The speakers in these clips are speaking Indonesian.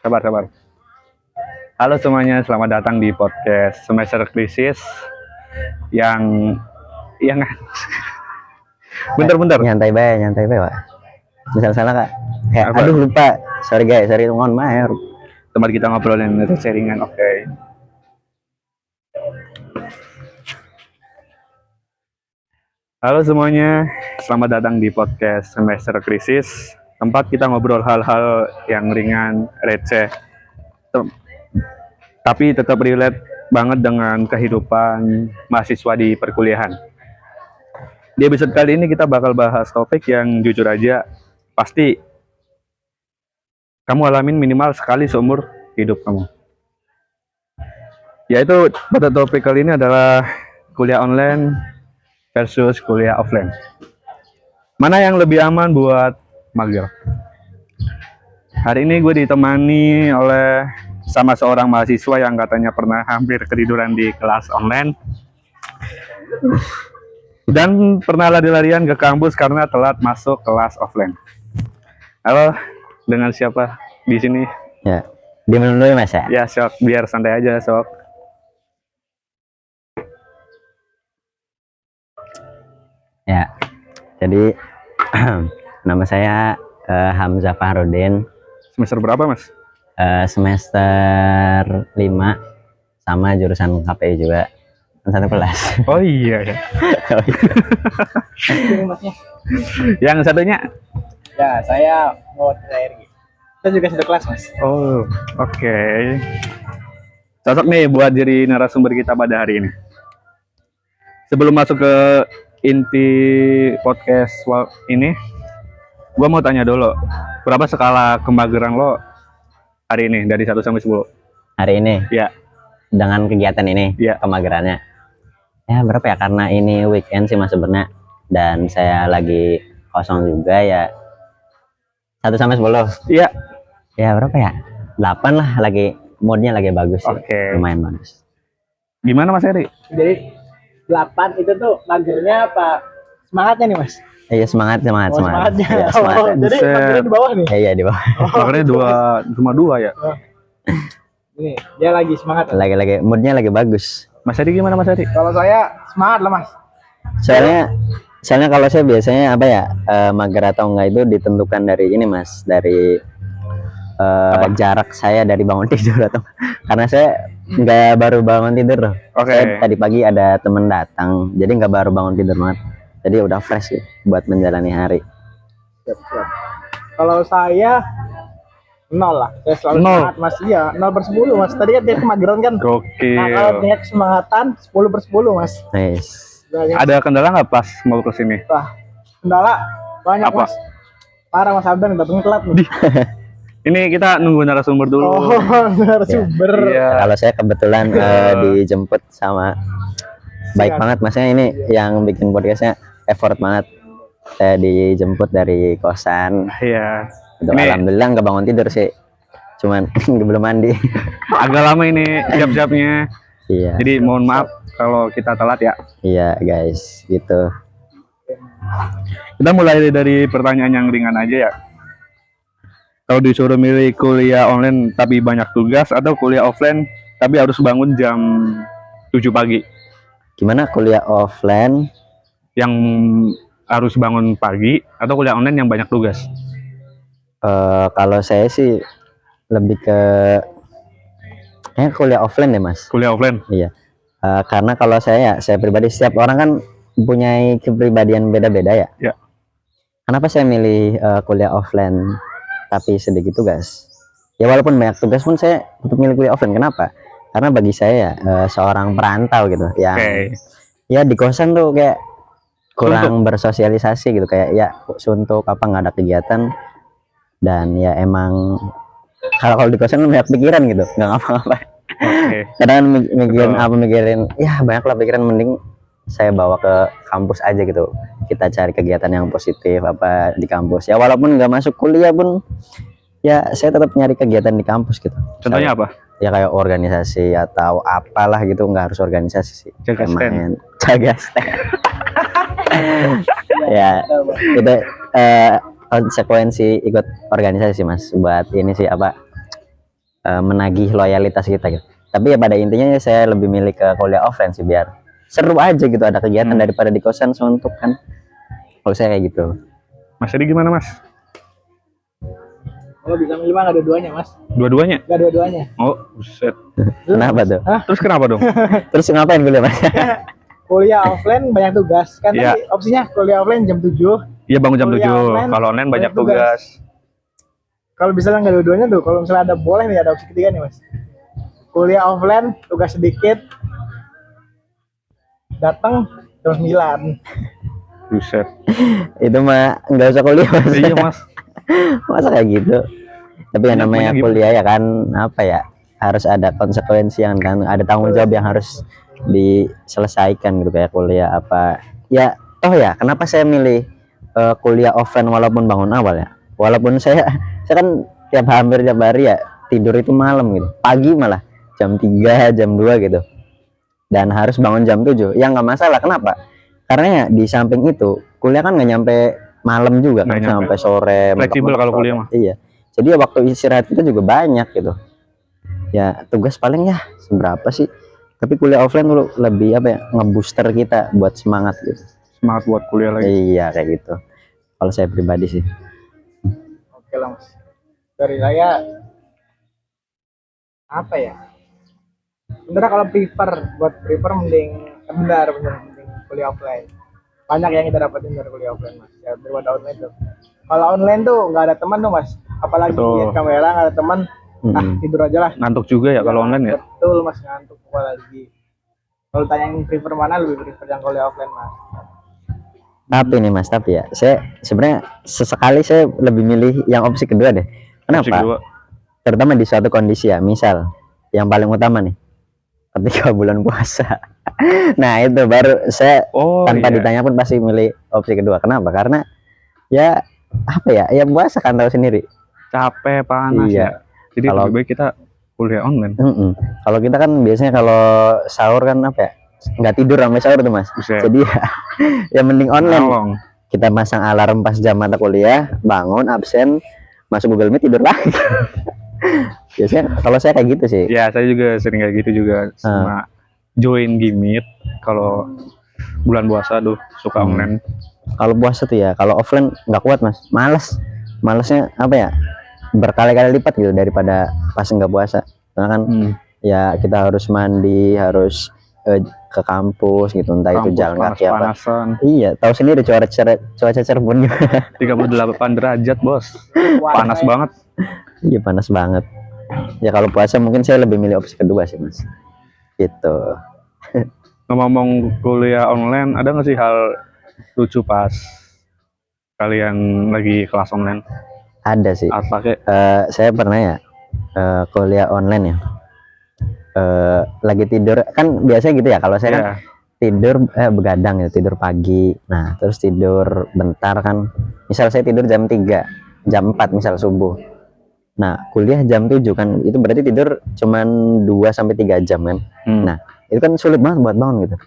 Sabar, sabar. Halo semuanya, selamat datang di podcast Semester Krisis yang yang bentar-bentar. Nyantai bae, Pak. Misal salah, Kak. Apa? Aduh lupa. Sorry guys, mohon maaf. Tempat kita ngobrolin sharingan, oke. Halo semuanya, selamat datang di podcast Semester Krisis. Tempat kita ngobrol hal-hal yang ringan, receh, tapi tetap relate banget dengan kehidupan mahasiswa di perkuliahan. Di episode kali ini kita bakal bahas topik yang jujur aja pasti kamu alamin minimal sekali seumur hidup kamu. Yaitu pada topik kali ini adalah kuliah online versus kuliah offline. Mana yang lebih aman buat mager? Hari ini gue ditemani oleh sama seorang mahasiswa yang katanya pernah hampir ketiduran di kelas online dan pernah lari-larian ke kampus karena telat masuk kelas offline. Halo, dengan siapa di sini? Ya. Diam dulu ya, Mas ya. Ya, Sok, biar santai aja, Sok. Ya. Jadi nama saya Hamzah Fahrudin. Semester berapa, Mas? Semester 5 sama jurusan KPI juga. Satu kelas. Oh iya ya. Yang satunya? Ya, saya mau RG. Kita juga satu kelas, Mas. Oh, oke. Cocok nih buat jadi narasumber kita pada hari ini. Sebelum masuk ke inti podcast ini, gua mau tanya dulu, berapa skala kemageran lo hari ini dari 1 sampai 10? Hari ini Ya, dengan kegiatan ini ya. kemagerannya. Ya berapa ya, karena ini weekend sih Mas sebenarnya, dan saya lagi kosong juga ya. 1 sampai 10. Iya. Ya berapa ya? 8 lah, lagi moodnya lagi bagus sih. Oke. Lumayan bagus. Gimana Mas Heri? Jadi 8 itu tuh magernya apa semangatnya nih, Mas? Iya semangat. Semangatnya. Iya, semangat. Jadi Buset. magernya di bawah nih. Iya di bawah. Makanya cuma dua ya. Ini dia lagi semangat. Lagi moodnya lagi bagus. Mas Heri gimana Mas Heri? Kalau saya semangat lah, Mas. Soalnya kalau saya biasanya apa ya, mager atau enggak itu ditentukan dari ini Mas, dari jarak saya dari bangun tidur atau karena saya nggak baru bangun tidur loh. Oke. Saya tadi pagi ada temen datang, jadi nggak baru bangun tidur banget. Jadi udah fresh gitu buat menjalani hari. Siap. Kalau saya 0 lah. Saya selalu 0. semangat, Mas. Iya, 0/10, Mas. Tadi kan dia kemageran kan. Nah, kalau Gokil. tingkat kesemangatan 10/10, Mas. Nice. Ada kendala nggak pas mau ke sini? Wah, kendala banyak, Apa? Mas. Parah, Mas Abdan datangnya telat nih. Ini kita nunggu narasumber dulu. Oh, narasumber. Iya. Kalau saya kebetulan dijemput sama baik banget Masnya, ini yang bikin podcastnya effort banget. Saya dijemput dari kosan. Iya. Itu Ini- alhamdulillah nggak bangun tidur sih, cuman belum mandi. Agak lama ini siap-siapnya. Iya, Jadi mohon maaf kalau kita telat ya. iya guys, gitu. Kita mulai dari pertanyaan yang ringan aja ya. Kalau disuruh milih kuliah online tapi banyak tugas atau kuliah offline tapi harus bangun jam 7 pagi, Gimana kuliah offline? yang harus bangun pagi atau kuliah online yang banyak tugas? Kalau saya sih lebih ke kayaknya kuliah offline deh Mas. Kuliah offline. Iya. Karena kalau saya pribadi, setiap orang kan punya kepribadian beda-beda ya. Ya. Kenapa saya milih kuliah offline tapi sedikit tugas? Ya walaupun banyak tugas pun saya tetap milih kuliah offline. Kenapa? Karena bagi saya ya, seorang perantau gitu yang Oke. ya di kosan tuh kayak kurang bersosialisasi gitu, kayak ya suntuk apa nggak ada kegiatan, dan ya emang kalau di kosan banyak pikiran gitu, nggak ngapa-ngapa. Oke. Kadang mikirin ya banyak lah pikiran, mending saya bawa ke kampus aja gitu, kita cari kegiatan yang positif apa di kampus ya, walaupun nggak masuk kuliah pun ya saya tetap nyari kegiatan di kampus gitu. Contohnya apa? Ya kayak organisasi atau apalah gitu, nggak harus organisasi sih, Jaga kayak stand. main jaga stand. Ya itu konsekuensi ikut organisasi sih Mas, buat ini sih apa, menagih loyalitas kita gitu. Tapi ya pada intinya ya saya lebih milih ke kuliah offline sih, biar seru aja gitu, ada kegiatan daripada di kosan suntuk kan. Kalau saya kayak gitu. Mas Edi gimana Mas? Kalau bisa milih mah nggak dua-duanya mas. Dua-duanya? Nggak dua-duanya. Oh, buset. Kenapa tuh? Terus kenapa dong? Terus ngapain kuliah mas? Kuliah offline banyak tugas. Kan Iya. tadi opsinya kuliah offline jam 7. Iya bangun jam Kuliah 7. online, Kalau online banyak banyak tugas. tugas. Kalau misalnya nggak dua-duanya tuh, kalau misalnya ada boleh nih, ada opsi ketiga nih mas. Kuliah offline, tugas sedikit, datang jam 9. Buset. Itu mah nggak usah kuliah mas. Iya Mas. Masa kayak gitu. Tapi yang namanya Banyak kuliah ya kan, apa ya, harus ada konsekuensi yang kan, ada tanggung jawab yang harus diselesaikan gitu, kayak kuliah apa ya. Oh ya, kenapa saya milih kuliah offline walaupun bangun awal ya, walaupun saya kan hampir tiap hari ya tidur itu malam gitu, pagi malah jam 3 jam 2 gitu, dan harus bangun jam 7 ya nggak masalah. Kenapa? Karena ya di samping itu kuliah kan nggak nyampe malam juga kan, Nggak nyampe. sampai sore, Fleksibel mentok-mentok kalau sore. kuliah mah. Iya, jadi ya waktu istirahat kita juga banyak gitu ya. Tugas paling ya seberapa sih, tapi kuliah offline dulu lebih apa ya, ngebooster kita buat semangat gitu. Semangat buat kuliah lagi. Iya kayak gitu kalau saya pribadi sih. Oke lah mas. Dari saya apa ya? Sebenarnya kalau prefer mending benar mending kuliah offline. Banyak yang kita dapetin dari kuliah offline mas. Ya daripada online tuh. Kalau online tuh nggak ada teman tuh mas. Apalagi Betul. lihat kamera nggak ada teman. Tidur aja lah. Ngantuk juga ya kalau online ya. Betul mas, ngantuk apalagi. Kalau tanyain prefer mana, lebih prefer yang kuliah offline mas. Tapi nih mas, tapi ya saya sebenarnya sesekali saya lebih milih yang opsi kedua deh. Kenapa? Opsi kedua. Terutama di suatu kondisi ya, misal yang paling utama nih ketika bulan puasa. Nah itu baru saya tanpa iya. ditanya pun pasti milih opsi kedua. Kenapa? Karena ya apa ya, ya puasa kan tahu sendiri. Capek, panas Iya. ya. Jadi Kalau- lebih baik kita kuliah online. Kalau kita kan biasanya kalau sahur kan apa ya, nggak tidur sampai sahur tuh mas. Buset. Jadi ya, ya mending online. Nolong. Kita pasang alarm pas jam mata kuliah, bangun absen, masuk Google Meet, tidur lagi. Biasanya kalau saya kayak gitu sih. Ya, saya juga sering kayak gitu juga sama join Gimit kalau bulan puasa tuh suka online. Kalau puasa tuh ya, kalau offline nggak kuat mas, malesnya apa ya, berkali-kali lipat gitu daripada pas nggak puasa. Karena kan ya kita harus mandi, harus ke kampus gitu, entah itu Kampus jalan kaki apa. panas-panasan. Iya, tahu sendiri cuaca Cirebon gimana. 38 derajat, Bos. Panas banget. Iya panas banget. Ya kalau puasa mungkin saya lebih milih opsi kedua sih mas. Gitu. Ngomong kuliah online, ada nggak sih hal lucu pas kalian lagi kelas online? Ada sih. Apa kayak Saya pernah ya kuliah online ya. Lagi tidur kan biasanya gitu ya. Kalau saya kan tidur begadang ya, tidur pagi. Nah terus tidur bentar kan. Misal saya tidur jam 3, jam 4 misal subuh. Nah kuliah jam 7 kan, itu berarti tidur cuman 2-3 jam kan. Nah itu kan sulit banget buat bangun gitu.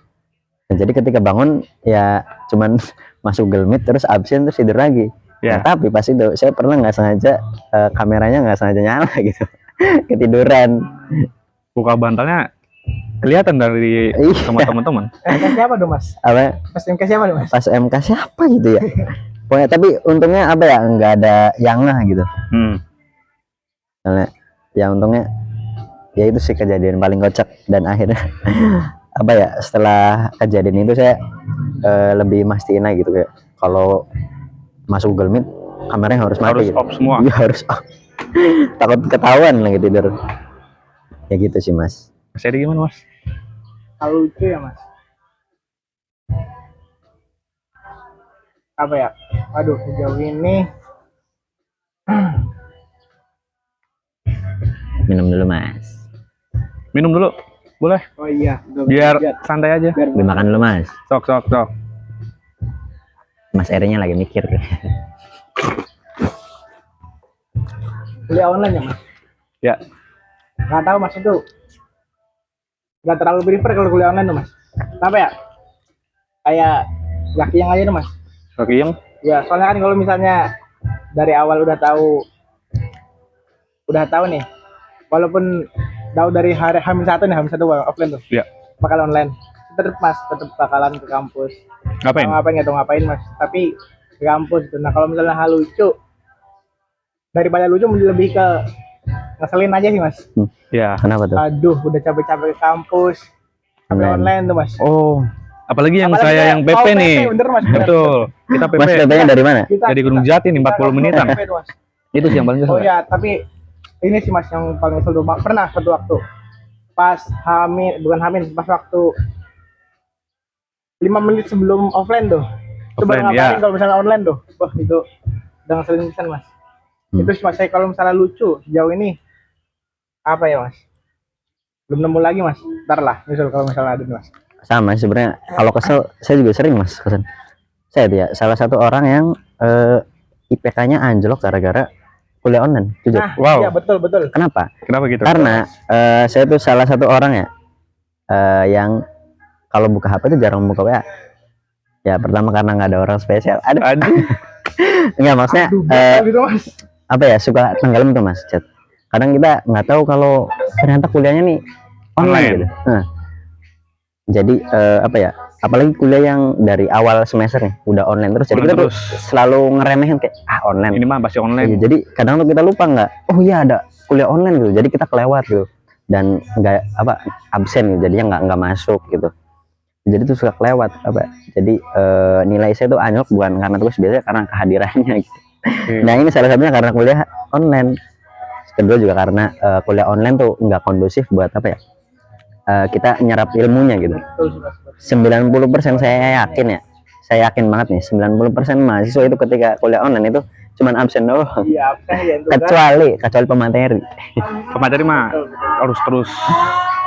Nah, jadi ketika bangun ya cuman masuk Google Meet terus absen terus tidur lagi. Nah, tapi pas itu saya pernah nggak sengaja kameranya nggak sengaja nyala gitu. Ketiduran. buka bantalnya kelihatan dari sama teman-teman. MK siapa dong mas? Apa? Pas MK siapa dong mas? Pas MK siapa gitu ya? Pokoknya tapi untungnya apa ya, nggak ada yang ngeh gitu. Karena ya untungnya ya itu sih kejadian paling kocak. Dan akhirnya apa ya, setelah kejadian itu saya lebih mastiin aja gitu, kayak kalau masuk Google Meet kameranya harus mati, Harus off semua. Iya harus off. Takut ketahuan lagi tidur. Ya gitu sih mas. Mas Edi gimana mas? Kalau lucu ya mas. Apa ya? Aduh sejauh ini Minum dulu mas. Minum dulu, boleh? oh iya Biar santai aja. biar Dimakan dulu mas. Sok. Mas Erinya lagi mikir. kuliah online ya mas. Ya. Nggak tahu mas, itu nggak terlalu prefer kalau kuliah online tuh mas. Apa ya, kayak laki yang aja tuh mas. Kaki yang Ya soalnya kan kalau misalnya dari awal udah tahu nih walaupun tahu dari hari H-1 nih, H-1 offline tuh. Iya. Bakal online. Tetap Mas, tetap bakalan ke kampus. Ngapain? Ngapain nggak tahu ngapain Mas, tapi ke kampus tuh. Nah, kalau misalnya hal lucu, daripada lucu lebih ke ngeselin aja sih Mas. Ya. Kenapa tuh? Aduh, udah capek-capek ke kampus. Sampai online tuh Mas. Oh, apalagi yang Apalagi saya kayak yang PP mau nih. bener Mas. bener. Betul. Kita PP. Mas PP-nya dari mana? Dari Gunung Jati nih 40 menitan. PP tuh, Mas. Itu sih yang paling Oh kesel. ya, tapi ini sih Mas yang paling kesel tuh. Pernah satu waktu pas bukan Hamin, pas waktu 5 menit sebelum offline tuh. Coba Offline, ngapain ya. kalau misalnya online tuh. Wah, itu udah ngeselin pisan Mas. Itu sih Mas, saya kalau misalnya lucu sejauh ini apa ya Mas? Belum nemu lagi Mas. Ntar lah, misal kalau misalnya ada nih, Mas. Sama sebenarnya, kalau kesel saya juga sering Mas kesel. Saya dia salah satu orang yang IPK-nya anjlok gara-gara kuliah online, jujur. Nah, Wow. iya betul betul. Kenapa? Kenapa gitu? Karena saya tuh salah satu orang ya yang kalau buka HP tuh jarang buka WA. Ya pertama karena nggak ada orang spesial. Aduh, Aduh. enggak maksudnya Aduh, bakal gitu Mas. apa ya, suka tenggelam tuh Mas chat. Kadang kita nggak tahu kalau ternyata kuliahnya nih online, Online. gitu. Nah, jadi apa ya? Apalagi kuliah yang dari awal semester nih udah online terus. Jadi Online kita tuh terus. selalu ngeremehin kayak online. Ini mah pasti Iya, online. jadi kadang tuh kita lupa nggak, oh iya ada kuliah online gitu, jadi kita kelewat gitu dan nggak apa absen gitu, jadinya nggak masuk gitu, jadi tuh suka kelewat apa, jadi nilai saya tuh anjlok bukan karena tugas, biasanya karena kehadirannya gitu. Nah ini salah satunya karena kuliah online. Kedua juga karena kuliah online tuh nggak kondusif buat apa ya, kita nyerap ilmunya gitu. Betul sih Mas. 90% saya yakin ya, saya yakin banget nih 90% mahasiswa itu ketika kuliah online itu cuman absen doang. Iya, absen ya itu kan. kecuali pemateri. Pemateri mah harus terus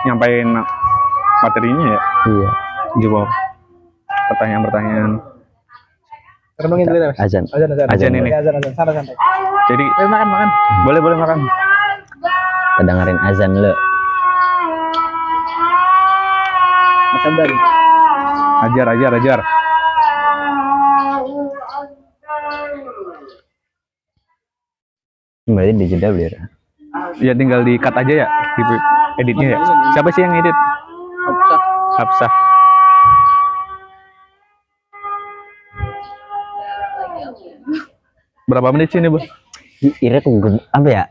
nyampain materinya ya. Iya, Jawab pertanyaan-pertanyaan. Renungin dulu deh Mas. azan. Azan ini. Azan. Santai. Jadi Makan. boleh makan. Kita dengerin azan lo. Mas Abdan. Ajar. Berarti di jeda beli. Ya tinggal di cut aja ya, di editnya ya. Siapa sih yang edit? Hafsah. Berapa menit sih ini, Bu? Ira tuh apa ya?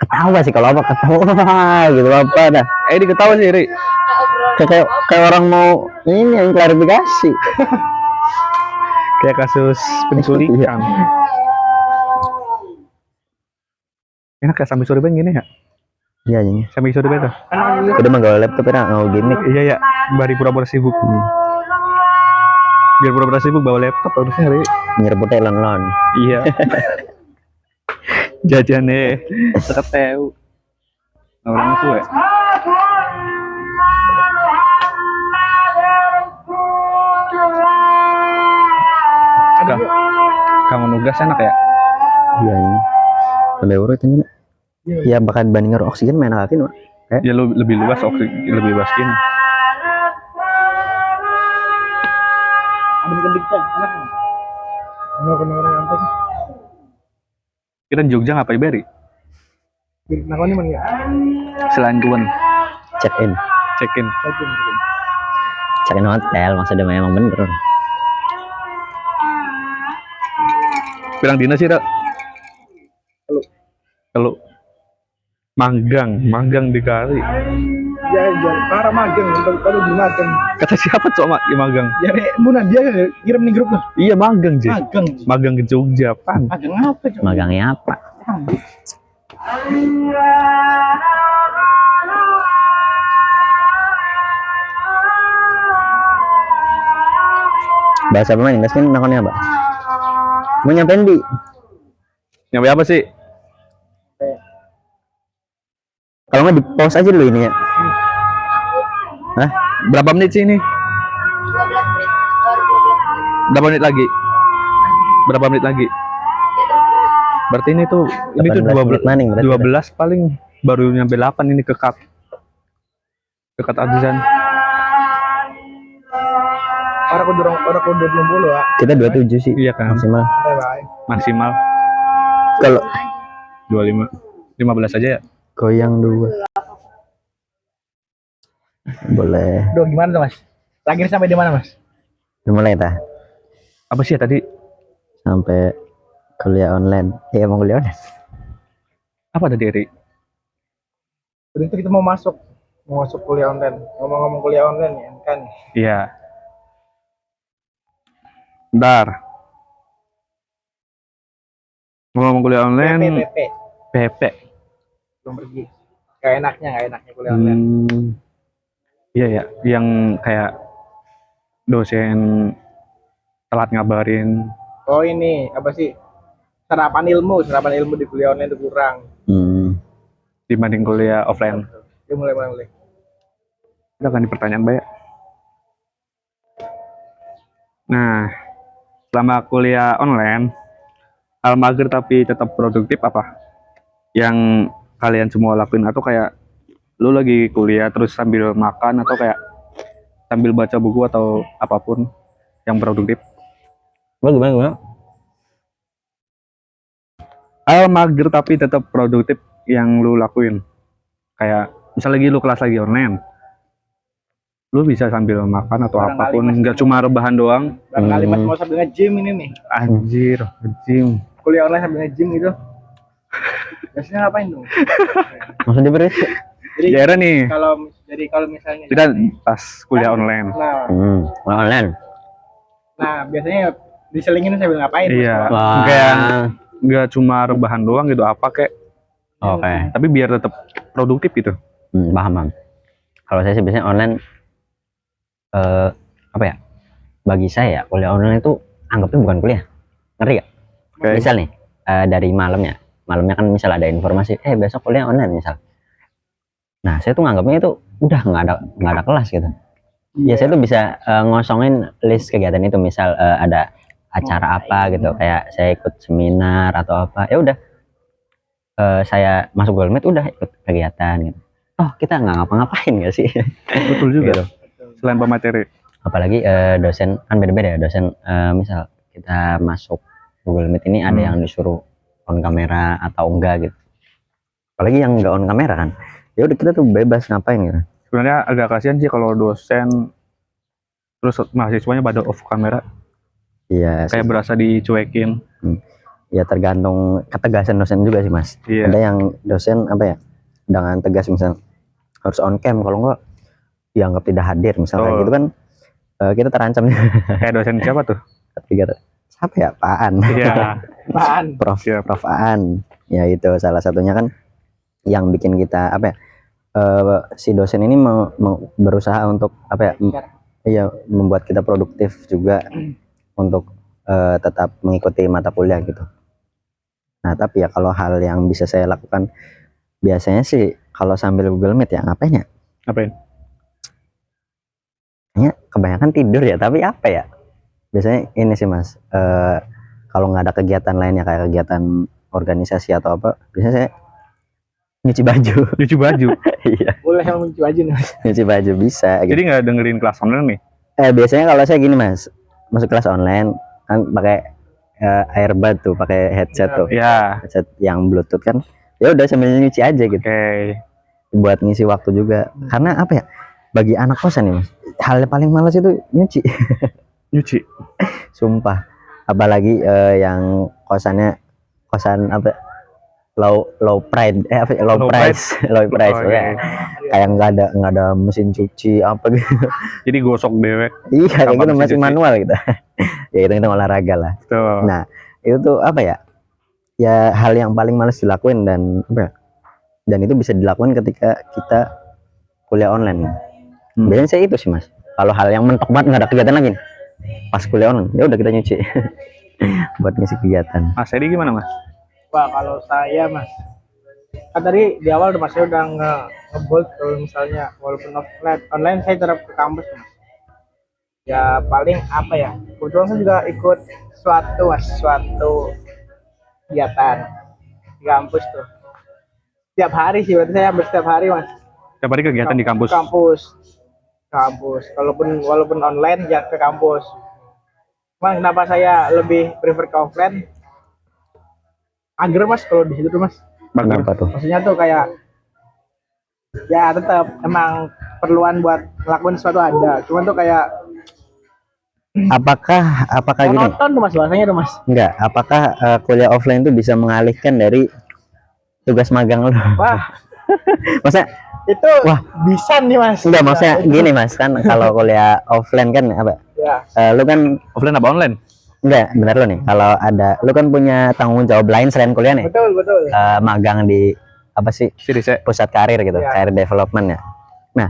Ketawa sih kalau apa ketawa gitu apa dah. Diketawa sih, Ri. Kayak orang mau ini yang klarifikasi. Kayak kasus penculikan. Enak ya sambil sore banget gini ya? Iya ini. Sambil sore banget tuh. Udah mah gawe laptop ya mau gimmick. Iya ya, bari pura-pura sibuk. Biar pura-pura sibuk bawa laptop harusnya, Ri. Nyerebutnya lon-lon. Iya. Jajannya seketeu. Orang tua ya. Kamu nugas enak ya? Iya ini. Sampai urut ini. Ya bakal banding karo oksigen main akin, Pak. Ya lebih luas lebih luas gini. Ambil kendik Cang. Enak. Bener-bener ngantuk. Kita di Jogja ngapain beri? Nah, ini mana ya? Selain tuan Check in check-in. hotel maksudnya memang bener. Bilang dinas sih, Rak. Kalau manggang di kali. Ya, parah magang. Kalau di magang. Kata siapa cok di magang? Ya, Muna dia kirim nih grup tuh. Iya magang sih. Magang. Magang ke Jogja, pan. Magang apa Cang? Magangnya apa? Bahasa pemain Inggris kan nakonnya apa? Mau nyampein di Nyampe apa sih? kalau nggak di pause aja dulu ini ya. Hah? Berapa menit sih ini? 12 menit baru 12 menit. Berapa menit lagi? Berapa menit lagi? Berarti ini tuh 18 menit maning berarti. 12 paling baru nyampe 8 ini ke cut. Ke cut azan. Orang kudu 20 ya. Kita 27 sih Iya kan? maksimal. Bye bye. Maksimal Kalau 25. 15 aja ya. Goyang dua. Boleh. Duh, gimana tuh mas? Terakhir sampai di mana mas? Dimulai ta? Apa sih ya tadi? Sampai kuliah online. Iya mau kuliah online. Apa tadi, Ri? Udah itu kita mau masuk kuliah online. Ngomong-ngomong kuliah online ya kan? Iya. Bentar. Ngomong kuliah online, PP. PP. Belum pergi. Gak enaknya kuliah online. Iya ya, yang kayak dosen telat ngabarin. Oh ini apa sih? Serapan ilmu di kuliah online itu kurang. Dibanding kuliah offline. Ya mulai. Kita akan di pertanyaan Mbak ya. Nah, selama kuliah online, hal mager tapi tetap produktif apa? Yang kalian semua lakuin atau kayak lu lagi kuliah terus sambil makan atau kayak sambil baca buku atau apapun yang produktif? Gimana? Hal mager tapi tetap produktif yang lu lakuin. Kayak misal lagi lu kelas lagi online, lu bisa sambil makan atau Barangkali apapun, masih nggak cuma rebahan doang. Barangkali mas mau sambil nge-gym ini nih. Anjir, gym. Kuliah online sambil nge-gym gitu. Biasanya ngapain dong? Maksudnya beres? Jadi Daerah nih, kalau misalnya kita pas kuliah online. Nah, Online. biasanya diselingin sambil ngapain? Iya. Mas? Wah. Kayak nggak cuma rebahan doang gitu, apa kayak, Oke. tapi biar tetap produktif gitu. Paham. Kalau saya sih biasanya online apa ya? Bagi saya kuliah online itu anggapnya bukan kuliah. Ngerti gak? Oke. Misal nih dari malamnya kan misal ada informasi besok kuliah online misal. Nah, saya tuh nganggapnya itu udah nggak ada kelas gitu. Ya saya tuh bisa ngosongin list kegiatan itu, misal ada acara apa gitu, kayak saya ikut seminar atau apa, ya udah saya masuk Google Meet udah ikut kegiatan gitu. Oh, kita nggak ngapa-ngapain nggak sih? Betul juga. Gitu. Selain pemateri. Apalagi dosen kan beda-beda ya, dosen misal kita masuk Google Meet ini ada yang disuruh on kamera atau enggak gitu. Apalagi yang nggak on kamera kan, ya udah kita tuh bebas ngapain gitu. Sebenarnya agak kasihan sih kalau dosen terus mahasiswanya pada off kamera, Iya. kayak berasa dicuekin. Ya tergantung ketegasan dosen juga sih mas. Iya. Ada yang dosen apa ya dengan tegas misal harus on cam, kalau enggak dianggap tidak hadir misal kayak gitu kan, kita terancam. Kayak dosen siapa tuh? Siapa ya? Pak Aan. Iya. Apaan? Prof Aan. Ya itu salah satunya kan yang bikin kita apa ya, si dosen ini berusaha untuk apa ya, iya, membuat kita produktif juga untuk tetap mengikuti mata kuliah gitu. Nah tapi ya kalau hal yang bisa saya lakukan biasanya sih kalau sambil Google Meet ya ngapain ya? Ngapain? Kayaknya kebanyakan tidur ya, tapi apa ya? Biasanya ini sih mas, kalau nggak ada kegiatan lainnya kayak kegiatan organisasi atau apa, biasanya saya nyuci baju. Nyuci baju. Iya, Boleh yang mencuci aja nih mas. nyuci baju bisa gitu. Jadi nggak dengerin kelas online nih? Biasanya kalau saya gini mas, masuk kelas online kan pakai earbud tuh, pakai headset tuh, Ya. headset yang bluetooth kan, ya udah sambil nyuci aja gitu, Oke. buat ngisi waktu juga. Karena apa ya, bagi anak kosan nih mas, hal yang paling males itu nyuci. Nyuci. Sumpah, apalagi yang kosan apa, low price low price. Oh, Ya. Kayak nggak ada mesin cuci apa gitu. Jadi gosok dewek. Iya kayak Tanpa gitu, mesin masih cuci. manual gitu. Ya itu olahraga lah. Tuh. Nah itu tuh apa ya, ya hal yang paling males dilakuin dan apa ya, dan itu bisa dilakukan ketika kita kuliah online. Biasanya saya itu sih mas, kalau hal yang mentok banget nggak ada kegiatan lagi nih, pas kuliah online ya udah kita nyuci. Buat ngisi kegiatan. Mas Edi gimana mas? Wah kalau saya mas, kan tadi di awal mas saya udah nge-bold kalau misalnya walaupun online saya tetap ke kampus mas. Ya paling apa ya, kebetulan saya juga ikut suatu kegiatan di kampus tuh. Setiap hari sih, berarti saya hampir setiap hari mas. Setiap hari kegiatan di kampus. Kampus. Walaupun online ya ke kampus. Cuma kenapa saya lebih prefer ke offline? Agar mas kalau di situ tuh mas. Kenapa tuh? Maksudnya tuh kayak Ya tetap emang perluan buat ngelakuin sesuatu ada. Cuman tuh kayak Apakah gini? monoton tuh mas bahasanya tuh mas. Enggak, apakah kuliah offline itu bisa mengalihkan dari tugas magang lo? Wah Maksudnya, itu wah, bisa nih mas. enggak, maksudnya Nah, gini Mas, kan kalau kuliah offline kan apa? ya Lu kan Offline apa online? enggak, bener lo nih. Kalau ada lu kan punya tanggung jawab lain selain kuliah nih. betul betul. Magang di apa sih? Siri saya. Pusat karir gitu, Iya. karir development ya. Nah,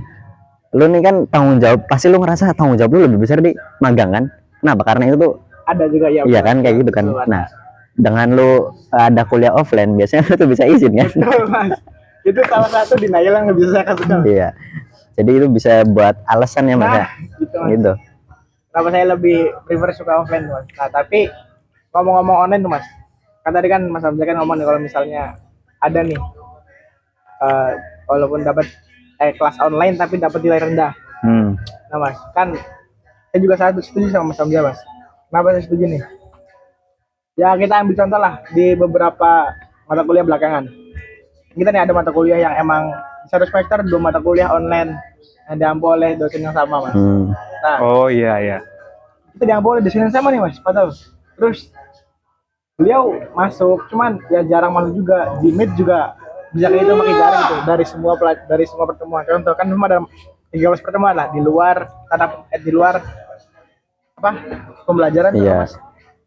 lu nih kan tanggung jawab, pasti lu ngerasa tanggung jawab lu lebih besar di magang kan? Kenapa? Karena itu tuh, Ada juga ya. iya betul. kan kayak gitu kan. Betul, ada. Nah, dengan lu ada kuliah offline, biasanya lu tuh bisa izin kan? Betul mas. Itu salah satu denial yang nggak bisa saya kasih tahu. Iya. Jadi itu bisa buat alasan ya Mas ya. Nah, gitu mas. Gitu. Kenapa saya lebih prefer suka offline tuh mas. Nah tapi ngomong-ngomong online tuh mas. Kan tadi kan mas Hamzah kan ngomong nih kalau misalnya ada nih, walaupun dapat kelas online tapi dapat nilai rendah. Hmm. Nah mas, kan saya juga sangat setuju sama mas Hamzah mas. Kenapa saya setuju nih? Ya kita ambil contoh lah di beberapa mata kuliah belakangan. Kita nih ada mata kuliah yang emang di satu semester 2 mata kuliah online yang diampu oleh dosen yang sama mas. Hmm. Nah Oh iya iya. kita diampu oleh dosen yang sama nih mas, padahal terus beliau masuk, cuman ya jarang masuk juga di Meet juga bisa kayak itu makin jarang gitu dari semua pertemuan. Contoh kan cuma ada 13 pertemuan lah di luar di luar apa pembelajaran tuh, Iya. mas.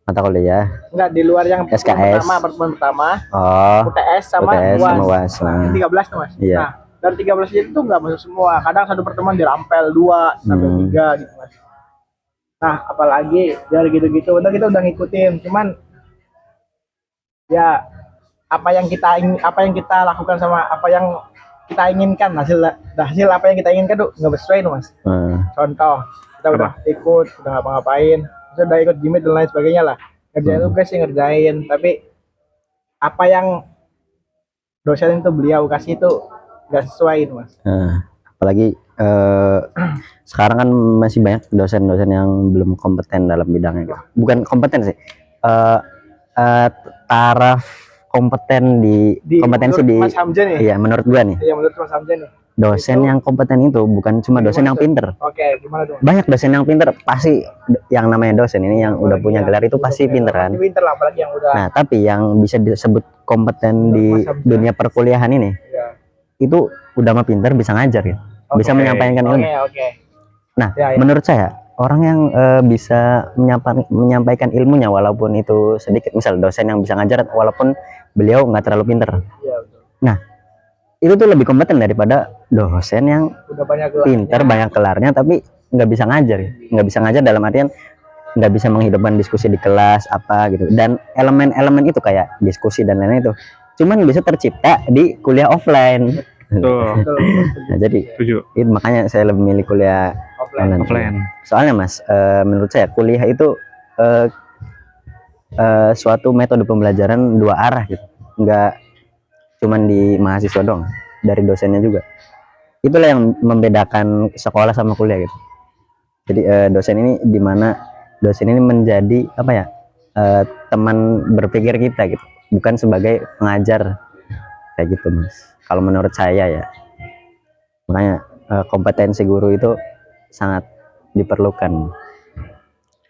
Mata kuliah. Enggak di luar yang SKS. pertemuan pertama Oh. UTS sama UTS sama UAS. UAS. Nah, 13 tuh mas. Iya. Nah dari 13 itu tuh nggak masuk semua, kadang satu pertemuan dirampel 2 sampai 3 gitu mas. Nah apalagi dari gitu-gitu udah kita udah ngikutin, cuman ya apa yang kita lakukan sama apa yang kita inginkan, hasil apa yang kita inginkan tuh nggak sesuai tuh mas. Hmm. Contoh kita udah ikut udah ngapa-ngapain, kita udah ikut gimmick dan lain sebagainya lah, ngerjain tugas sih ngerjain, tapi apa yang dosen itu beliau kasih itu nggak sesuai itu mas. Nah, apalagi sekarang kan masih banyak dosen-dosen yang belum kompeten dalam bidangnya gitu. Bukan kompeten sih, taraf kompeten di kompetensi menurut di Mas Hamzah nih. iya menurut gua nih, Iya menurut Mas Hamzah nih. dosen yang kompeten itu bukan cuma dosen yang pinter. Oke, gimana dong? Banyak dosen yang pinter, pasti yang namanya dosen ini yang udah punya gelar itu pasti pinter kan. Pasti pinter lah, apalagi yang udah. Nah, tapi yang bisa disebut kompeten di Mas Hamzah. dunia perkuliahan ini Ya. itu udah mah pinter, bisa ngajar ya, bisa Oke. menyampaikan ilmu. Oke. Nah, Ya, ya. menurut saya orang yang bisa menyampaikan ilmunya walaupun itu sedikit, misal dosen yang bisa ngajar walaupun beliau nggak terlalu pinter, Iya betul. itu tuh lebih kompeten daripada dosen yang Udah banyak gelar. pinter banyak gelarnya tapi nggak bisa ngajar ya. Nggak bisa ngajar dalam artian nggak bisa menghidupkan diskusi di kelas apa gitu, dan elemen-elemen itu kayak diskusi dan lain-lain itu cuman bisa tercipta di kuliah offline. Tuh. Betul. Nah, jadi Setuju. itu makanya saya lebih milih kuliah Offline. online. Offline. Soalnya Mas, menurut saya kuliah itu suatu metode pembelajaran dua arah gitu, nggak cuman di mahasiswa dong, dari dosennya juga. Itulah yang membedakan sekolah sama kuliah gitu. Jadi dosen ini dimana dosen ini menjadi apa ya, teman berpikir kita gitu, bukan sebagai pengajar kayak gitu Mas. Kalau menurut saya ya, makanya kompetensi guru itu sangat diperlukan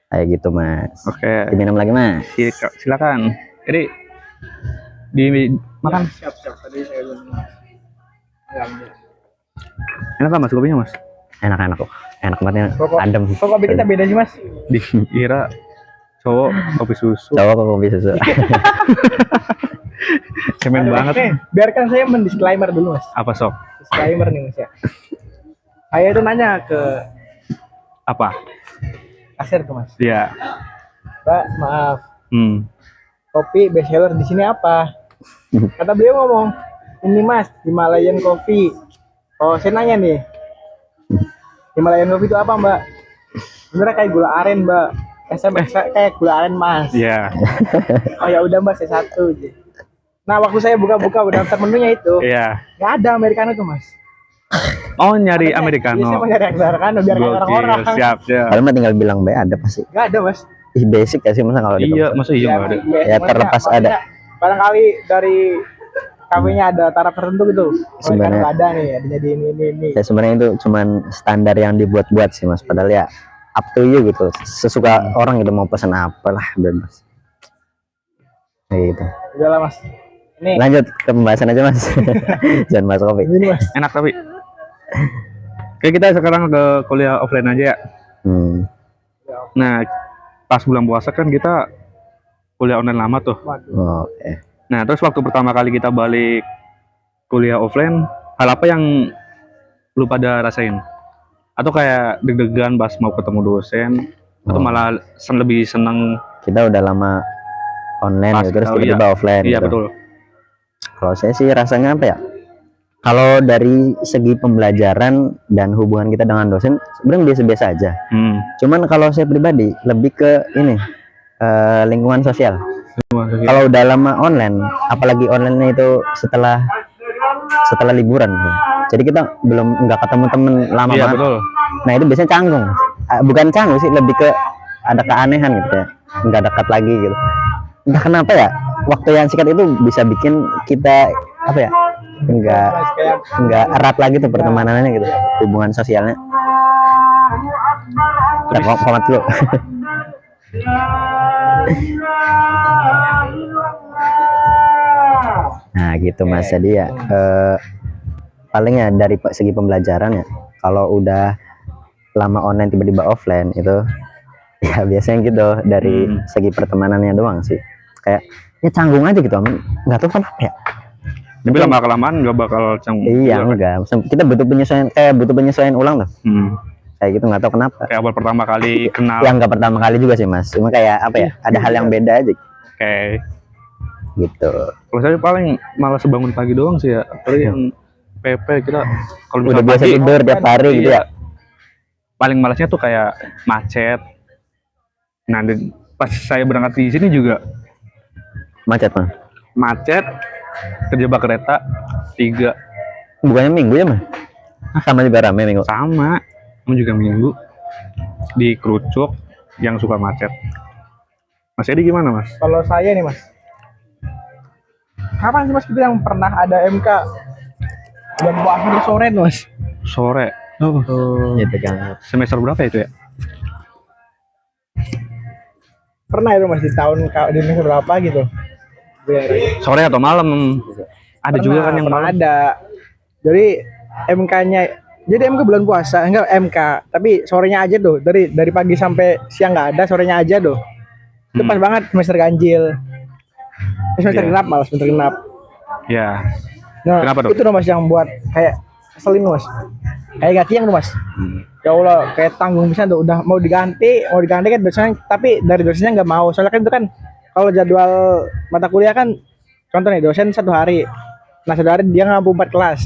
kayak gitu Mas. Oke. Diminum lagi Mas. Silakan. Jadi makan. Siap. Tadi saya belum. Ya, Enak kan mas kopinya mas? Enak-enak kok, enak banget, Kok- adem. Kok kopi kita beda sih mas? Dikira cowok kopi susu. Cowok kok kopi susu. Cemen banget. Nih, biarkan saya mendisclaimer dulu mas. Apa sok? Disclaimer nih mas ya. Saya itu nanya ke Apa? kasir tuh mas. Iya. Mbak maaf, kopi best seller di sini apa? Kata beliau ngomong, ini mas Himalayan Coffee. Oh saya nanya nih, Himalayan Coffee itu apa mbak? Sebenarnya kayak gula aren mbak. SMS kayak gula aren mas. Iya. Oh ya udah mbak, saya satu aja. Nah waktu saya buka daftar menunya itu Iya. nggak ada americano tuh mas. Oh nyari Iya saya americano. mau nyari americano biar kayak Gokil, orang-orang. siap. Kalau mah tinggal bilang B ada pasti. Nggak ada mas. Ih, basic ya sih masa kalau di Iya, kampus. masa iya nggak ada? Ya, terlepas ada. Barangkali dari kafenya ada taraf tertentu gitu. Sebenarnya- Sebenarnya ada nih, adanya di ini. Ya sebenarnya itu cuman standar yang dibuat-buat sih mas, padahal ya up to you gitu, sesuka orang gitu mau pesan apa lah bebas kayak gitu. Udah lah mas. Nih, Lanjut ke pembahasan aja mas. Jangan masuk topik. ini mas. Enak tapi. Oke, kita sekarang ke kuliah offline aja ya. Nah, pas bulan puasa kan kita kuliah online lama tuh. Waduh. Oke. Nah, terus waktu pertama kali kita balik kuliah offline, hal apa yang lu pada rasain? Atau kayak deg-degan pas mau ketemu dosen? Atau malah lebih seneng? Kita udah lama online Pas gitu, terus tahu, tiba-tiba offline Iya gitu. betul. Kalau saya sih rasanya apa ya, kalau dari segi pembelajaran dan hubungan kita dengan dosen sebenarnya biasa-biasa aja. Cuman kalau saya pribadi lebih ke ini lingkungan sosial. Kalau udah lama online, apalagi online itu setelah liburan, jadi kita nggak ketemu temen lama Iya banget. betul. Nah itu biasanya canggung. Bukan canggung sih, lebih ke ada keanehan gitu ya, nggak dekat lagi gitu. Entah kenapa ya, waktu yang singkat itu bisa bikin kita apa ya, nggak erat lagi tuh pertemanannya gitu, hubungan sosialnya. Komat dulu. Nah gitu mas, jadi ya paling ya dari segi pembelajaran ya, kalau udah lama online tiba-tiba offline itu ya biasanya gitu dari segi pertemanannya doang sih, kayak ya canggung aja gitu, nggak tahu kenapa ya. Tapi lama kelamaan nggak bakal canggung. Iya enggak, kita butuh penyesuaian ulang loh, kayak gitu, nggak tahu kenapa. Kayak awal pertama kali kenal. Yang nggak pertama kali juga sih mas, cuma kayak apa ya, ada hal yang beda aja Kayak gitu. kalau saya paling malah sebangun pagi doang sih ya. Apalagi yang PP kita kalau Udah misalnya biasa pagi, tidur tiap hari gitu iya, ya. paling malasnya tuh kayak macet. Nah, pas saya berangkat di sini juga Macet mas, macet, terjebak kereta 3 bukannya minggu ya mas? Sama juga rame minggu. sama, juga minggu di Kerucuk yang suka macet. Mas Edi gimana mas? Kalau saya nih mas, kapan sih mas kita yang pernah ada MK dan puasa di sore tuh, mas? Sore. Gitu kan. Semester berapa itu ya? Pernah itu mas di tahun di semester berapa gitu? Sore atau malam? Ada juga kan yang pernah malam. ada. Jadi MK-nya, jadi MK bulan puasa, enggak MK, tapi sorenya aja tuh, dari pagi sampai siang nggak ada, sorenya aja tuh. Itu pas banget semester ganjil. Semester Iya. genap, malah semester genap. Ya. Nah, Kenapa tuh? itu tuh mas yang buat kayak keselin mas. Kayak nggak tiang tuh mas. Ya Allah, kayak tanggung bisa tuh, udah mau diganti kan dosennya, tapi dari dosennya nggak mau. Soalnya kan itu kan kalau jadwal mata kuliah kan, contoh nih dosen 1 hari. Nah 1 hari dia ngampu 4 kelas.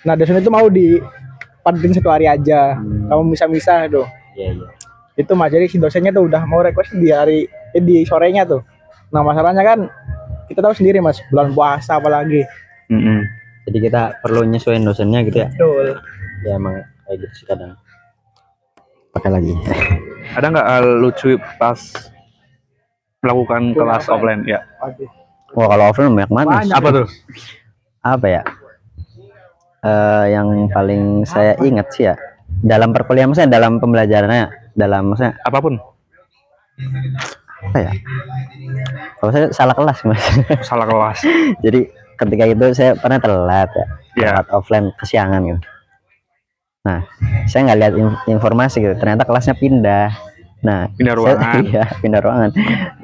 Nah dosen itu mau dipadetin 1 hari aja. Kamu bisa tuh. Iya iya. Itu mas, jadi si dosennya tuh udah mau request di sorenya tuh. Nah masalahnya kan kita tahu sendiri mas, bulan puasa apalagi. Jadi kita perlu nyesuaiin dosennya gitu ya. Betul. Ya emang kayak gitu sih kadang. Pakai lagi. Ada nggak hal lucu pas melakukan kelas offline? Ya. Waduh. Wah kalau offline banyak banget. Mas. Banyak. Apa tuh? Apa ya? Yang paling saya ingat sih ya, dalam perkuliahan, maksudnya dalam pembelajarannya, dalam maksudnya Apapun. apa ya? Kalau saya salah kelas mas. Salah kelas. Jadi ketika itu saya pernah telat ya, Iya. telat offline kesiangan gitu. Nah, saya nggak lihat informasi gitu, ternyata kelasnya pindah. Nah, Pindah ruangan. Iya, pindah ruangan.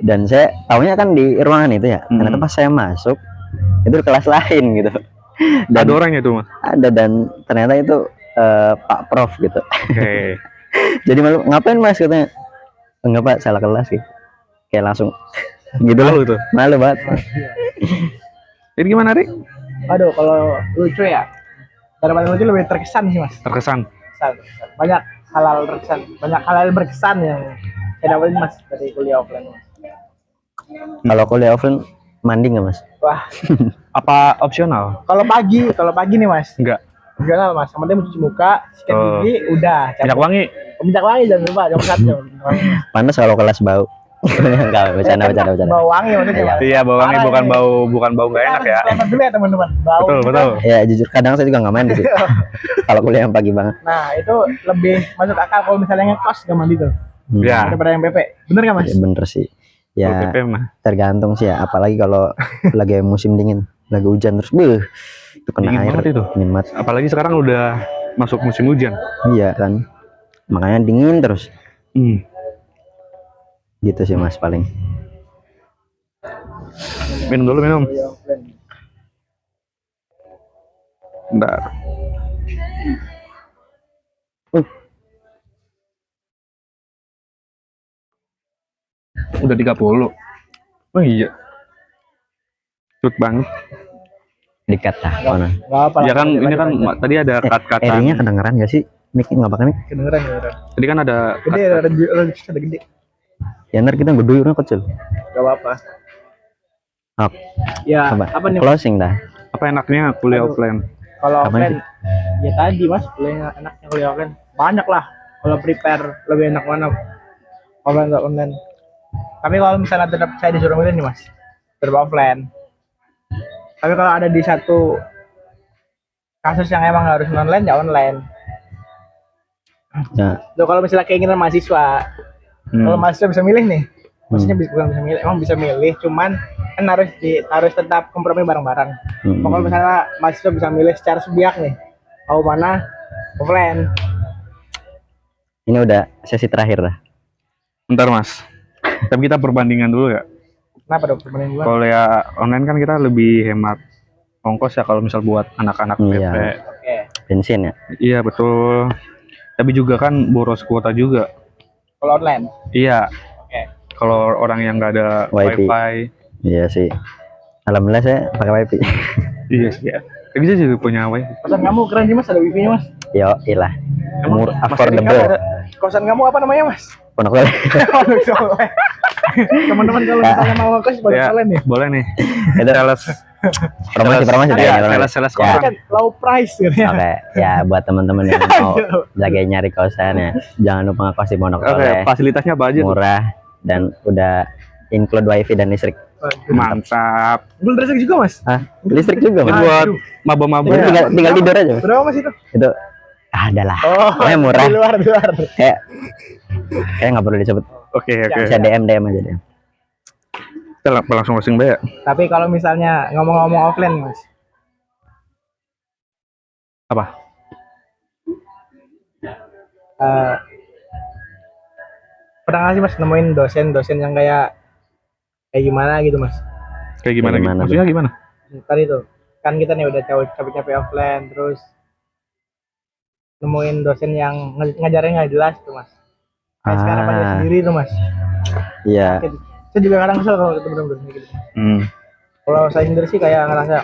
Dan saya tahunya kan di ruangan itu ya. Ternyata pas saya masuk itu di kelas lain gitu. Dan Ada orangnya tuh mas. ada, dan ternyata itu Pak Prof gitu. Oke. Jadi malu, ngapain mas katanya? Enggak pak, salah kelas gitu. Kayak langsung gitu Malu loh. tuh. Malu banget. Jadi gimana Rik? Aduh, kalau lucu ya, daripada lucu lebih terkesan sih mas. Terkesan. Terkesan. Banyak hal berkesan yang saya dapetin mas dari kuliah offline mas. Kalau kuliah offline mandi nggak mas? Wah, Apa opsional? kalau pagi nih mas, Enggak. enggak lah mas, yang penting mencuci muka, sikat gigi, udah. Minyak wangi. Minyak wangi jangan lupa, jangan satu. Panas kalau kelas bau. Enggak, bercanda. Bau wangi maksudnya. Mas. Iya, bawangnya Parah bukan ini. bukan bau nggak Kita enak harus ya. disclaimer dulu ya teman-teman. Bau Betul, itu betul. kan- Ya jujur kadang saya juga nggak main di situ. Kalau kuliah yang pagi banget. Nah itu lebih masuk akal kalau misalnya ngekos gak mandi tuh Ya. daripada yang PP. Bener gak mas? Ya, bener sih. Ya Kalau PP mah. tergantung sih ya. Apalagi kalau lagi musim dingin, lagi hujan terus, itu kena Dingin air. banget itu. Dingin banget. Apalagi sekarang udah masuk musim hujan. Iya kan. Makanya dingin terus. Hmm. Gitu sih mas paling. Minum dulu, minum. Kuliah offline. Bentar. Udah 30. Oh iya. Cepet banget. Dikat lah. Mana? Gak apa Ya kan ini kan tadi ada cut-cutan. Airnya kedengeran gak sih? Miknya nggak pakai mic? kedengeran. Tadi kan ada Gede ada gede. Ya ntar kita geduyurnya kecil. Gak apa-apa. Oh, Ya coba. apa nih? Closing dah. apa enaknya kuliah Aduh. offline? Kalau Apaan offline ya tadi mas kuliah enaknya kuliah offline banyak lah. Kalau prepare lebih enak mana offline atau online. Tapi kalau misalnya tetap saya disuruh milih nih mas, tetap offline. Tapi kalau ada di satu kasus yang emang harus online ya online. Ya. Tuh kalau misalnya keinginan mahasiswa, kalau mahasiswa bisa milih nih, maksudnya bukan bisa milih, emang bisa milih, cuman kan harus tetap kompromi bareng-bareng. Kalau misalnya mahasiswa bisa milih secara sepihak nih, mau mana offline. Ini udah sesi terakhir dah. Bentar mas. Tapi kita perbandingan dulu ya. Kenapa dong perbandingan gua? Kalau ya online kan kita lebih hemat ongkos ya kalau misal buat anak-anak PP. Iya. Oke. Bensin ya. Iya betul. Tapi juga kan boros kuota juga. Kalau online. Iya. Oke. Kalau orang yang nggak ada Wifi. wifi. Iya sih. Alhamdulillah saya pakai wifi. Iya sih ya. Kayak gitu juga punya wifi. Kosan kamu keren sih mas, ada wifi-nya mas. Yo, ilah. Emang Murah, Mas affordable. Erika ada- Kosan kamu apa namanya mas? Pondok Soleh. Pondok Soleh. Teman-teman kalau misalnya mau ngekos Pondok Ya, Soleh nih. boleh nih. Itu Sales. promosi dah Iya, ya, promosi. sales Ya. kosan. Kan low price gitu ya. Oke, ya buat teman-teman yang mau lagi nyari kosan ya, jangan lupa ngekos di Pondok Oke, Soleh. fasilitasnya apa aja tuh? Murah dan udah include wifi dan listrik. Mantap. Belum listrik juga mas? Ah, listrik juga Ini mas. buat maba-maba. Jadi tinggal tidur aja. Berapa mas itu? Itu ada lah. Oh, Pokoknya murah. Di luar. Kayak nggak perlu disebut. Oke, oke. Bisa DM aja deh. Kita langsung closing deh ya. Tapi kalau misalnya ngomong-ngomong offline mas, Apa? eh, pernah nggak sih mas nemuin dosen-dosen yang kayak gimana gitu mas? Kayak gimana? Kayak Gitu? gimana Maksudnya gimana? Tadi tuh kan kita nih udah capek-capek offline terus nemuin dosen yang ngajarnya nggak jelas tuh mas. Kayak sekarang pada sendiri tuh mas. Iya. Saya juga kadang kesel kalau ketemu dosen kayak gitu. Hmm. Kalau saya sendiri sih kayak ngerasa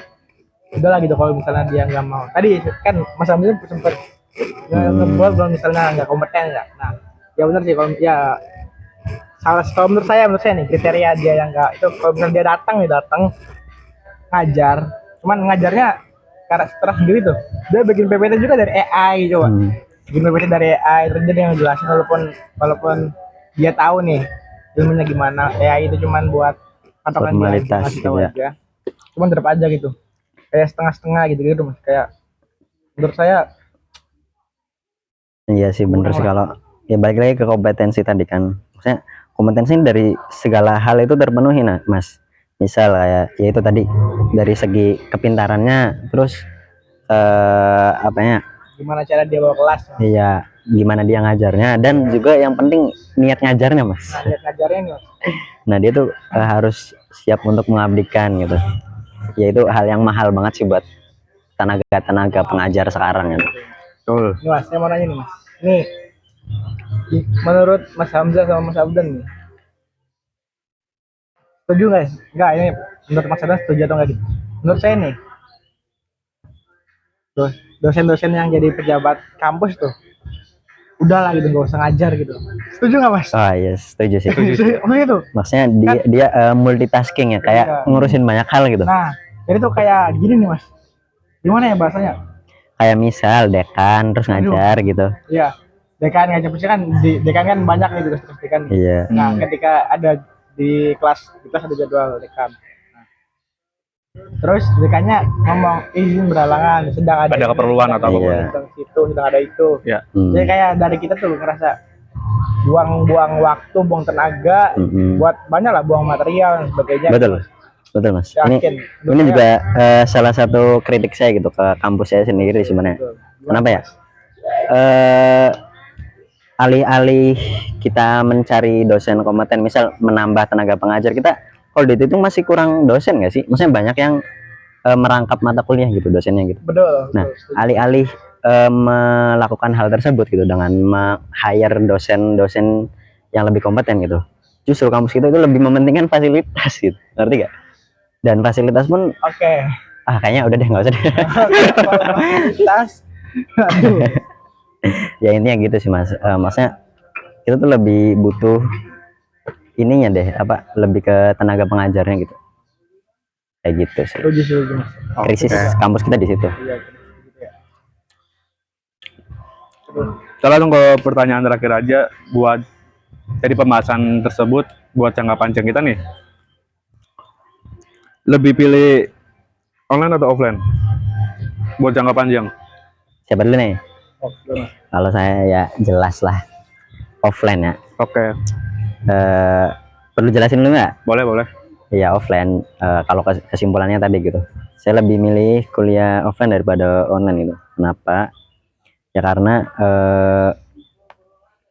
udahlah gitu kalau misalnya dia nggak mau. Tadi kan Mas Hamzah sempat ngebuat kalau misalnya nggak kompeten ya. Nah, ya benar sih kalau ya salah kalau menurut saya nih kriteria dia yang nggak itu kalau misalnya dia datang ngajar, cuman ngajarnya karena setelah sendiri tuh dia bikin PPT juga dari AI coba. Bikin PPT dari AI terus dia yang jelasin walaupun dia tahu nih ilmunya gimana, AI itu cuman buat patokan dia Formalitas ngasih tahu gitu ya. aja. Cuman tetap aja gitu. Kayak setengah-setengah gitu Mas. Kayak menurut saya Iya sih bener sih kalau ya balik lagi ke kompetensi tadi kan. Maksudnya kompetensi dari segala hal itu terpenuhi nah, Mas. Misal kayak ya itu tadi dari segi kepintarannya, terus apanya? gimana cara dia bawa kelas. Iya, gimana dia ngajarnya dan juga yang penting niat ngajarnya, Mas. Nah, lihat ngajarnya nih Mas. Nah, dia tuh harus siap untuk mengabdikan gitu. Ya itu hal yang mahal banget sih buat tenaga pengajar sekarang ya. Betul. Nih Mas, saya mau nanya nih Mas. Nih menurut Mas Hamzah sama Mas Abdan nih, setuju nggak? Enggak, ini menurut Mas Abdan setuju atau enggak gitu? Menurut saya nih, dosen-dosen yang jadi pejabat kampus tuh, udahlah gitu, nggak usah ngajar gitu. Setuju nggak Mas? Oh iya, setuju sih. Maksudnya tuh. Maksudnya dia multitasking ya, kayak Iya. ngurusin banyak hal gitu. Nah, jadi tuh kayak gini nih Mas. Gimana ya bahasanya? Kayak misal dekan terus ngajar gitu. Iya. Dekan ngajar kan di dekan kan banyak nih tugas dekan. Iya. Nah, ketika ada di kelas ada jadwal dekan. Nah, terus dekannya ngomong izin berhalangan, sedang ada Ada ini, keperluan sedang atau ada apapun. ini, sedang situ, sedang ada itu. Ya. Jadi kayak dari kita tuh ngerasa buang-buang waktu, buang tenaga, buat banyak lah, buang material dan sebagainya. Betul, betul mas. Yakin. Ini juga salah satu kritik saya gitu ke kampus saya sendiri sebenarnya. Betul. Kenapa ya? Alih-alih kita mencari dosen kompeten, misal menambah tenaga pengajar, kita kalau dihitung masih kurang dosen nggak sih? Maksudnya banyak yang merangkap mata kuliah gitu dosennya gitu. Betul. Nah, betul. alih-alih melakukan hal tersebut gitu dengan hire dosen-dosen yang lebih kompeten gitu, justru kampus kita itu lebih mementingkan fasilitas gitu, ngerti gak? Dan fasilitas pun Oke. kayaknya udah deh, nggak usah deh. Fasilitas. Aduh. Ya intinya gitu sih mas. Maksudnya kita tuh lebih butuh ininya deh, apa, lebih ke tenaga pengajarnya gitu, kayak gitu sih. Setuju, Mas. Krisis kampus kita di situ. Iya, gitu ya. Kita langsung ke pertanyaan terakhir aja buat jadi pembahasan tersebut buat jangka panjang kita nih. Lebih pilih online atau offline? Buat jangka panjang. Siapa dulu nih? Oke, Mas. Kalau saya ya jelas lah offline ya. Oke, Perlu jelasin dulu nggak? boleh. Ya offline. Kalau kesimpulannya tadi gitu, saya lebih milih kuliah offline daripada online gitu. Kenapa? Ya karena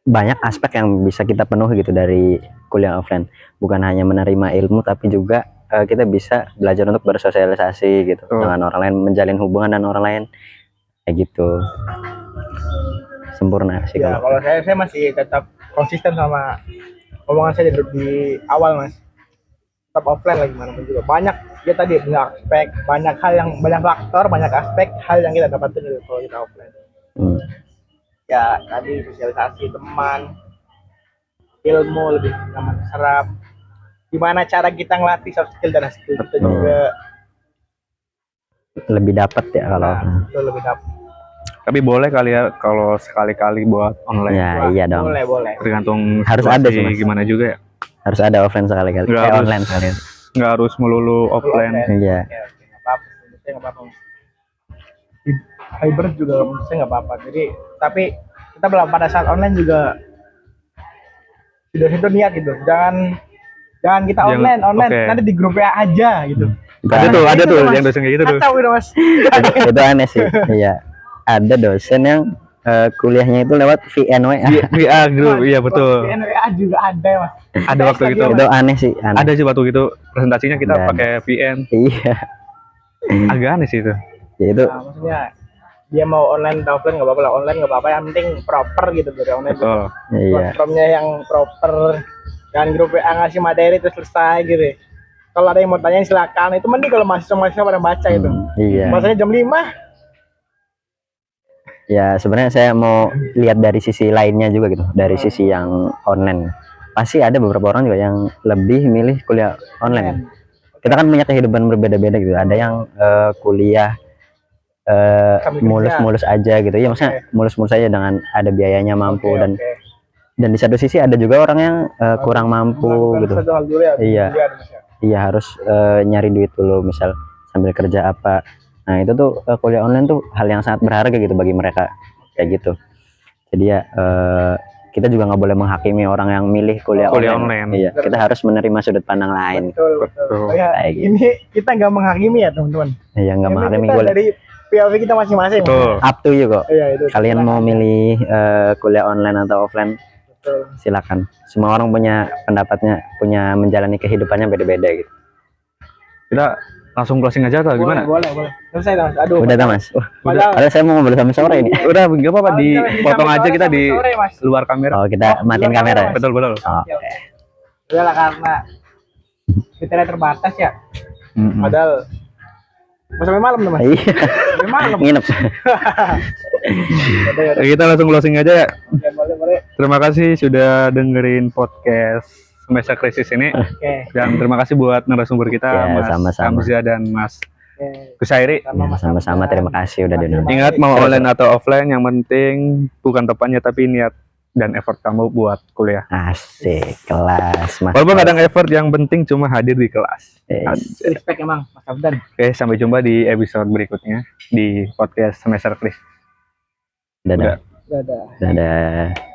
banyak aspek yang bisa kita penuhi gitu dari kuliah offline. Bukan hanya menerima ilmu, tapi juga kita bisa belajar untuk bersosialisasi gitu dengan orang lain, menjalin hubungan dengan orang lain, kayak gitu. Sempurna sih Ya, kalau. kalau saya masih tetap konsisten sama omongan saya di awal, Mas. Tetap offline lagi mana pun juga. Banyak ya tadi banyak aspek, banyak faktor, banyak aspek hal yang kita dapatin gitu kalau kita offline. Ya tadi sosialisasi teman, ilmu lebih gampang serap. Gimana cara kita ngelatih soft skill dan skill kita juga Lebih dapat ya kalau. itu lebih dapat. Tapi boleh kali ya kalau sekali-kali buat online. Ya iya dong. Boleh. Tergantung Harus situasi ada sih, Mas. gimana juga ya. Harus ada offline sekali-kali. Nggak harus. Online sekali. Nggak harus melulu offline. Iya. Ya, oke, nggak apa-apa. Menurut saya nggak apa-apa. Hybrid juga menurut saya nggak apa-apa. Jadi tapi kita belum pada saat online juga sudah niat gitu. Jangan kita online oke. nanti di grup WA aja gitu. Ada tuh Mas. yang dosen kayak gitu tuh. Kacau gitu, Mas. Itu aneh sih. Iya. Ada dosen yang kuliahnya itu lewat VNWA. VA group, iya betul. Di WA juga ada, Mas. Ada waktu gitu. Itu aneh sih. Aneh. Ada sih waktu itu presentasinya kita Dan- pakai VN. Iya. Agak aneh sih itu. Ya itu. Nah, maksudnya dia mau online atau offline nggak apa-apa lah, online nggak apa-apa, yang penting proper gitu dari online. Betul. Iya. Platformnya yang proper, dan grup WA ngasih materi terus selesai gitu. Kalau ada yang mau tanya silakan. Itu mending kalau mahasiswa pada baca gitu. Iya. Masanya jam 5. Ya sebenarnya saya mau lihat dari sisi lainnya juga gitu, dari sisi yang online. Pasti ada beberapa orang juga yang lebih milih kuliah online. Kita kan punya kehidupan berbeda-beda gitu. Ada yang kuliah Sambil mulus-mulus aja gitu. Ya maksudnya mulus-mulus aja dengan ada biayanya mampu, dan di satu sisi ada juga orang yang kurang mampu gitu. Satu hal dulu ya. Iya. Kuliah, Mas, ya. Iya harus nyari duit dulu, misal sambil kerja apa. Nah itu tuh kuliah online tuh hal yang sangat berharga gitu bagi mereka, kayak gitu. Jadi ya kita juga nggak boleh menghakimi orang yang milih kuliah Online. Iya, kita harus menerima sudut pandang lain. Betul. Ya, Kayak gitu. ini kita nggak menghakimi ya teman-teman. Iya, nggak Ini menghakimi kita kuliah. dari POV kita masing-masing. Betul. Up to you kok. Iya itu. Kalian mau milih kuliah online atau offline, Betul. silakan. Semua orang punya pendapatnya, punya menjalani kehidupannya beda-beda gitu. Kita langsung closing aja atau gimana? Boleh. Selesai, Mas. Aduh. Udah Mas. Padahal- Padahal saya mau ngobrol sampai sore ini. Udah nggak apa-apa, Kalau kita dipotong sampai aja sore, kita sampai di sore, Mas. luar kamera. Oh kita matiin luar kamera. kamera, Mas. Betul. Oh, Udah lah, karena kita terbatas ya. Mm-mm. Padahal mau sampai malam tuh, Mas. iya. Sampai malam. Nginep. Udah. Kita langsung closing aja ya. Boleh. Terima kasih sudah dengerin podcast Semester Krisis ini. Oke. Dan terima kasih buat narasumber kita, Ya, Mas sama-sama. Hamzah dan Mas Oke. Kusairi. Ya, sama-sama terima kasih udah diundang. Ingat mau online atau offline, yang penting bukan tempatnya tapi niat dan effort kamu buat kuliah. Asik, kelas Mas. Walaupun kadang effort yang penting cuma hadir di kelas. Eh, Asik. Respect emang Mas Abdan. Oke, sampai jumpa di episode berikutnya di podcast semester Kris. Dadah. Dadah. Dadah.